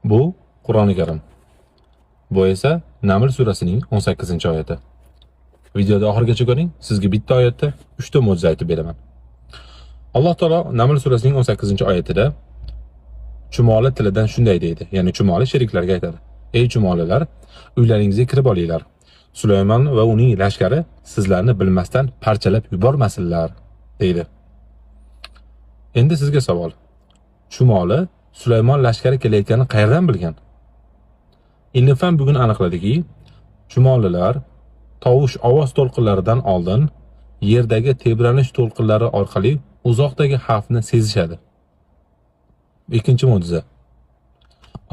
Bu Qur'oni Karim. Bu esa Naml surasining 18-oyati. Videoda oxirigacha ko'ring, sizga bitta oyatda 3 ta mo'jiza aytib beraman. Alloh taolo Naml surasining 18-oyatida chumoli tilidan shunday deydi, ya'ni chumoli sheriklarga aytadi: "Ey chumolilar, uylaringizga kirib olinglar. Sulaymon va uning lashkari sizlarni bilmasdan parchalab yubormasinlar", deydi. Endi sizga savol. Chumoli Sulaymon lashkari kelayotganini qayerdan bilgan? Ilm-fan bugun aniqladiki, chumolilar tovush ovoz to'lqinlaridan oldin yerdagi tebranish to'lqinlari orqali uzoqdagi xavfni sezishadi. Ikkinchi mo'jiza.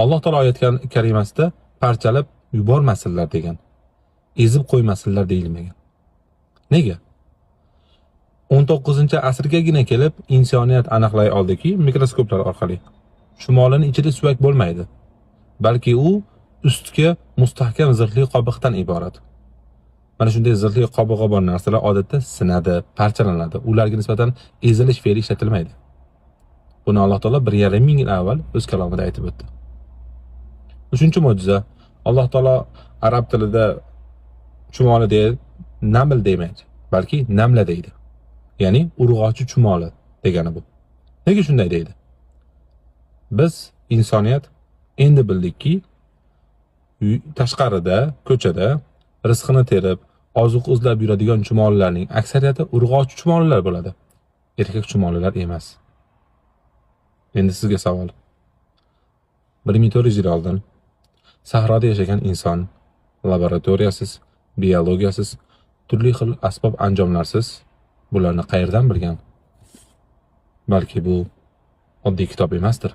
Alloh taolo oyat karimasida parchalab yubormasinlar degan. Ezib qo'ymasinlar deyilmagan. Nega? 19-asrgagina kelib insoniyat aniqlay oldiki, mikroskoplar orqali chumolining ichida suyak bo'lmaydi, balki u ustki mustahkam zirhli qobiqdan iborat. Mana shunday zirhli qobig'i bor narsalar odatda sinadi, parchalanadi. Ularga nisbatan ezilish fe'li ishlatilmaydi. Buni Alloh taolo 1,5 ming yil avval o'z kalomida aytib o'tdi. Uchinchi mo'jiza. Alloh taolo arab tilida chumoli deydi, naml demaydi, balki namla deydi. Ya'ni urg'ochi chumoli degani bu. Nega shunday deydi? Biz insoniyat endi bildikki, tashqarida, ko'chada rizqini terib, ozuq izlab yuradigan chumolilarning aksariyati urg'ochi chumolilar bo'ladi. Erkak chumolilar emas. Endi sizga savol. 1400 yil oldin sahroda yashagan inson laboratoriyasiz, biologiyasiz, turli xil asbob anjomlarsiz bularni qayerdan bilgan? Balki bu oddiy kitob emasdir.